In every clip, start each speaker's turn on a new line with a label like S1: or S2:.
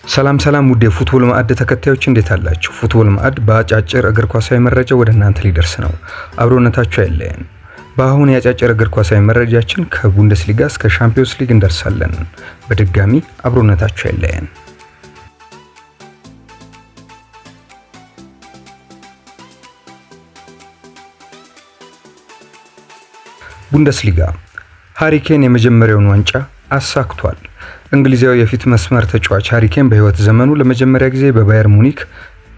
S1: ሰላም ውድ የፉትቦል ማዕድ ተከታዮች እንዴት አላችሁ? ፉትቦል ማዕድ በአጫጭር እግር ኳሳዊ መረጃ ወደ እናንተ ሊደርስ ነው። አብሮነታችሁ አይለየን። በአሁን የአጫጭር እግር ኳሳዊ መረጃችን ከቡንደስሊጋ እስከ ሻምፒዮንስ ሊግ እንደርሳለን። በድጋሚ አብሮነታችሁ አይለየን። ቡንደስሊጋ ሃሪ ኬን የመጀመሪያውን ዋንጫ አሳክቷል። እንግሊዛዊ የፊት መስመር ተጫዋች ሃሪ ኬን በህይወት ዘመኑ ለመጀመሪያ ጊዜ በባየር ሙኒክ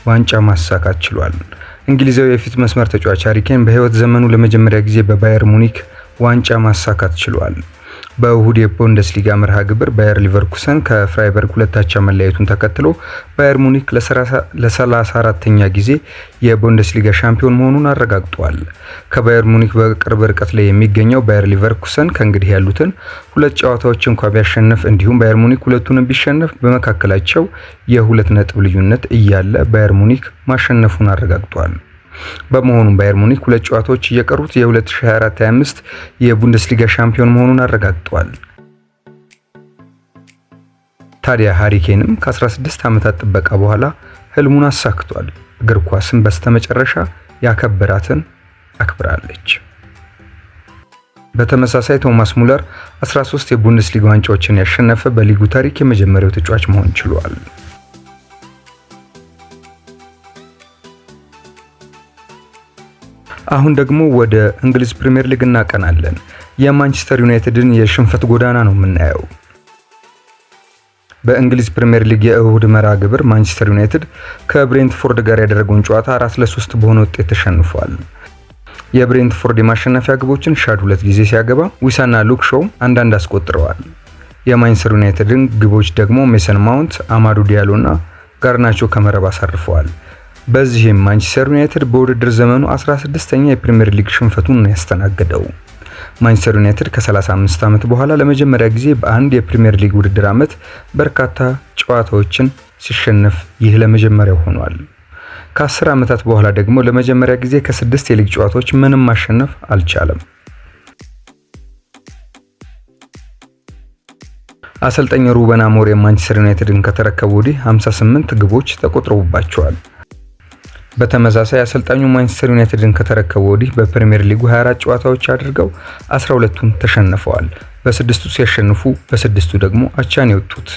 S1: ዋንጫ ማሳካት ችሏል። እንግሊዛዊ የፊት መስመር ተጫዋች ሃሪ ኬን በህይወት ዘመኑ ለመጀመሪያ ጊዜ በባየር ሙኒክ ዋንጫ ማሳካት ችሏል። በእሁድ የቡንደስሊጋ መርሃ ግብር ባየር ሊቨርኩሰን ከፍራይበርግ 2-1 መለያየቱን ተከትሎ ባየር ሙኒክ ለ34ኛ ጊዜ የቡንደስሊጋ ሻምፒዮን መሆኑን አረጋግጧል። ከባየር ሙኒክ በቅርብ ርቀት ላይ የሚገኘው ባየር ሊቨርኩሰን ከእንግዲህ ያሉትን ሁለት ጨዋታዎች እንኳን ቢያሸንፍ እንዲሁም ባየር ሙኒክ ሁለቱንም ቢሸነፍ በመካከላቸው የ2 ነጥብ ልዩነት እያለ ባየር ሙኒክ ማሸነፉን አረጋግጧል። በመሆኑም ባየር ሙኒክ ሁለት ጨዋታዎች እየቀሩት የ2024-25 የቡንደስሊጋ ሻምፒዮን መሆኑን አረጋግጧል። ታዲያ ሃሪ ኬንም ከ16 ዓመታት ጥበቃ በኋላ ህልሙን አሳክቷል። እግር ኳስን በስተመጨረሻ ያከበራትን አክብራለች። በተመሳሳይ ቶማስ ሙለር 13 የቡንደስሊጋ ዋንጫዎችን ያሸነፈ በሊጉ ታሪክ የመጀመሪያው ተጫዋች መሆን ችሏል። አሁን ደግሞ ወደ እንግሊዝ ፕሪሚየር ሊግ እናቀናለን። የማንቸስተር ዩናይትድን የሽንፈት ጎዳና ነው የምናየው። በእንግሊዝ ፕሪሚየር ሊግ የእሁድ መርሃ ግብር ማንቸስተር ዩናይትድ ከብሬንትፎርድ ጋር ያደረገውን ጨዋታ 4-3 በሆነ ውጤት ተሸንፏል። የብሬንትፎርድ የማሸነፊያ ግቦችን ሻድ 2 ጊዜ ሲያገባ ዊሳና ሉክ ሾው አንዳንድ አስቆጥረዋል። የማንቸስተር ዩናይትድን ግቦች ደግሞ ሜሰን ማውንት፣ አማዱ ዲያሎና ጋርናቾ ከመረብ አሳርፈዋል። በዚህም ማንቸስተር ዩናይትድ በውድድር ዘመኑ 16ኛ የፕሪሚየር ሊግ ሽንፈቱን ያስተናገደው። ማንቸስተር ዩናይትድ ከ35 ዓመት በኋላ ለመጀመሪያ ጊዜ በአንድ የፕሪሚየር ሊግ ውድድር ዓመት በርካታ ጨዋታዎችን ሲሸነፍ ይህ ለመጀመሪያው ሆኗል። ከ10 ዓመታት በኋላ ደግሞ ለመጀመሪያ ጊዜ ከ6 የሊግ ጨዋታዎች ምንም ማሸነፍ አልቻለም። አሰልጣኝ ሩበን አሞሪም ማንቸስተር ዩናይትድን ከተረከቡ ወዲህ 58 ግቦች ተቆጥረውባቸዋል። በተመሳሳይ አሰልጣኙ ማንቸስተር ዩናይትድን ከተረከቡ ወዲህ በፕሪሚየር ሊጉ 24 ጨዋታዎች አድርገው 12ቱን ተሸንፈዋል። በ6ቱ ሲያሸንፉ በ6ቱ ደግሞ አቻን የወጡት።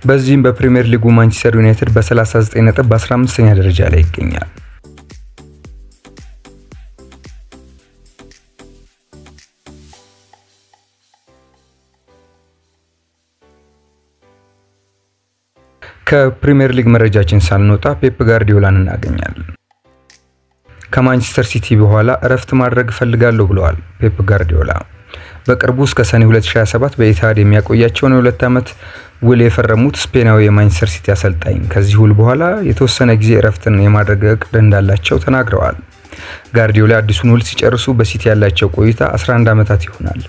S1: በዚህም በፕሪሚየር ሊጉ ማንቸስተር ዩናይትድ በ39 ነጥብ በ15ኛ ደረጃ ላይ ይገኛል። ከፕሪሚየር ሊግ መረጃችን ሳንወጣ ፔፕ ጋርዲዮላን እናገኛለን። ከማንቸስተር ሲቲ በኋላ እረፍት ማድረግ እፈልጋለሁ ብለዋል ፔፕ ጋርዲዮላ። በቅርቡ እስከ ሰኔ 2027 በኢትሃድ የሚያቆያቸውን የ2 ዓመት ውል የፈረሙት ስፔናዊ የማንቸስተር ሲቲ አሰልጣኝ ከዚህ ውል በኋላ የተወሰነ ጊዜ እረፍትን የማድረግ እቅድ እንዳላቸው ተናግረዋል። ጋርዲዮላ አዲሱን ውል ሲጨርሱ በሲቲ ያላቸው ቆይታ 11 ዓመታት ይሆናል።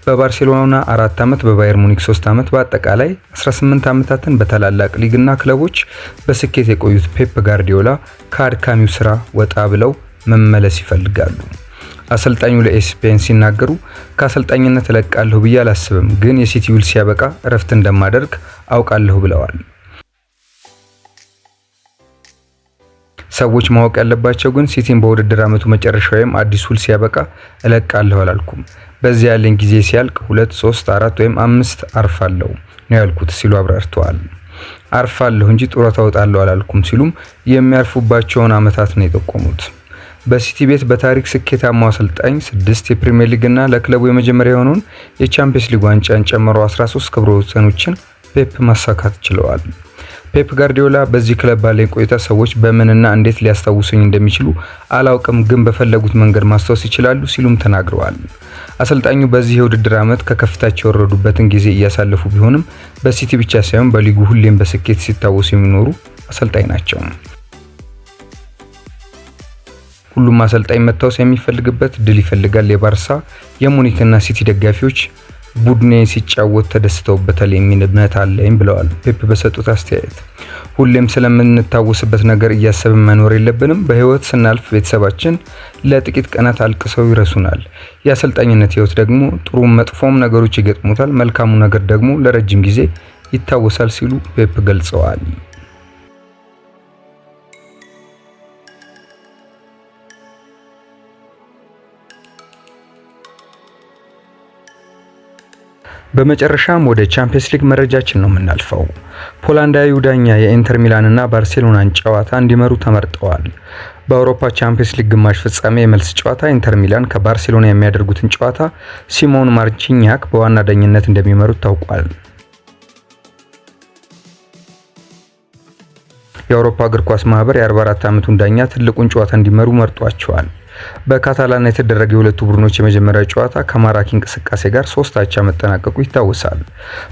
S1: በባርሴሎና 4 ዓመት፣ በባየር ሙኒክ 3 ዓመት፣ በአጠቃላይ 18 ዓመታትን በታላላቅ ሊግና ክለቦች በስኬት የቆዩት ፔፕ ጋርዲዮላ ከአድካሚው ስራ ወጣ ብለው መመለስ ይፈልጋሉ። አሰልጣኙ ለኤስፔን ሲናገሩ ከአሰልጣኝነት እለቃለሁ ብዬ አላስብም፣ ግን የሲቲ ውል ሲያበቃ እረፍት እንደማደርግ አውቃለሁ ብለዋል። ሰዎች ማወቅ ያለባቸው ግን ሲቲን በውድድር ዓመቱ መጨረሻ ወይም አዲስ ውል ሲያበቃ እለቃለሁ አላልኩም። በዚያ ያለኝ ጊዜ ሲያልቅ 2፣ 3፣ 4 ወይም 5 አርፋለሁ ነው ያልኩት ሲሉ አብራርተዋል። አርፋለሁ እንጂ ጡረታ እወጣለሁ አላልኩም ሲሉም የሚያርፉባቸውን ዓመታት ነው የጠቆሙት። በሲቲ ቤት በታሪክ ስኬታማው አሰልጣኝ 6 የፕሪሚየር ሊግ እና ለክለቡ የመጀመሪያ የሆነውን የቻምፒየንስ ሊግ ዋንጫን ጨምሮ 13 ክብረ ወሰኖችን ፔፕ ማሳካት ችለዋል። ፔፕ ጋርዲዮላ በዚህ ክለብ ባለኝ ቆይታ ሰዎች በምንና እንዴት ሊያስታውሱኝ እንደሚችሉ አላውቅም፣ ግን በፈለጉት መንገድ ማስታወስ ይችላሉ ሲሉም ተናግረዋል። አሰልጣኙ በዚህ የውድድር ዓመት ከከፍታቸው የወረዱበትን ጊዜ እያሳለፉ ቢሆንም በሲቲ ብቻ ሳይሆን በሊጉ ሁሌም በስኬት ሲታወሱ የሚኖሩ አሰልጣኝ ናቸው። ሁሉም አሰልጣኝ መታወስ የሚፈልግበት ድል ይፈልጋል። የባርሳ የሙኒክና ሲቲ ደጋፊዎች ቡድኔ ሲጫወት ተደስተውበታል የሚል እምነት አለኝ ብለዋል ፔፕ በሰጡት አስተያየት። ሁሌም ስለምንታወስበት ነገር እያሰብን መኖር የለብንም። በህይወት ስናልፍ ቤተሰባችን ለጥቂት ቀናት አልቅሰው ይረሱናል። የአሰልጣኝነት ህይወት ደግሞ ጥሩም መጥፎም ነገሮች ይገጥሙታል። መልካሙ ነገር ደግሞ ለረጅም ጊዜ ይታወሳል ሲሉ ፔፕ ገልጸዋል። በመጨረሻም ወደ ቻምፒየንስ ሊግ መረጃችን ነው የምናልፈው። ፖላንዳዊው ዳኛ የኢንተር ሚላንና ባርሴሎናን ጨዋታ እንዲመሩ ተመርጠዋል። በአውሮፓ ቻምፒየንስ ሊግ ግማሽ ፍጻሜ የመልስ ጨዋታ ኢንተር ሚላን ከባርሴሎና የሚያደርጉትን ጨዋታ ሲሞን ማርቺኛክ በዋና ዳኝነት እንደሚመሩት ታውቋል። የአውሮፓ እግር ኳስ ማህበር የ44 ዓመቱን ዳኛ ትልቁን ጨዋታ እንዲመሩ መርጧቸዋል። በካታላን የተደረገ የሁለቱ ቡድኖች የመጀመሪያ ጨዋታ ከማራኪ እንቅስቃሴ ጋር 3-1 መጠናቀቁ ይታወሳል።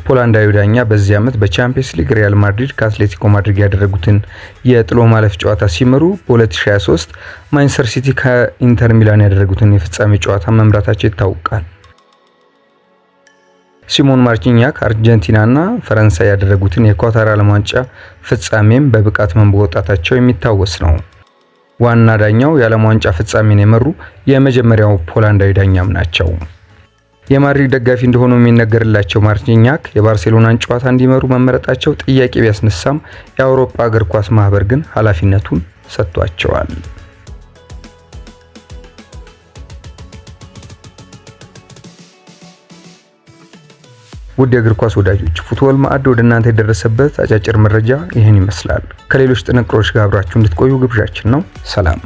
S1: ፖላንዳዊ ዳኛ በዚህ ዓመት በቻምፒየንስ ሊግ ሪያል ማድሪድ ከአትሌቲኮ ማድሪድ ያደረጉትን የጥሎ ማለፍ ጨዋታ ሲመሩ፣ በ2023 ማንቸስተር ሲቲ ከኢንተር ሚላን ያደረጉትን የፍጻሜ ጨዋታ መምራታቸው ይታወቃል። ሲሞን ማርቺኛክ አርጀንቲናና ፈረንሳይ ያደረጉትን የኳታር ዓለም ዋንጫ ፍጻሜም በብቃት መወጣታቸው የሚታወስ ነው። ዋና ዳኛው የዓለም ዋንጫ ፍጻሜን የመሩ የመጀመሪያው ፖላንዳዊ ዳኛም ናቸው። የማድሪድ ደጋፊ እንደሆኑ የሚነገርላቸው ማርቺኛክ የባርሴሎናን ጨዋታ እንዲመሩ መመረጣቸው ጥያቄ ቢያስነሳም የአውሮፓ እግር ኳስ ማህበር ግን ኃላፊነቱን ሰጥቷቸዋል። ውድ የእግር ኳስ ወዳጆች ፉትቦል ማዕድ ወደ እናንተ የደረሰበት አጫጭር መረጃ ይህን ይመስላል። ከሌሎች ጥንቅሮች ጋር አብራችሁ እንድትቆዩ ግብዣችን ነው። ሰላም።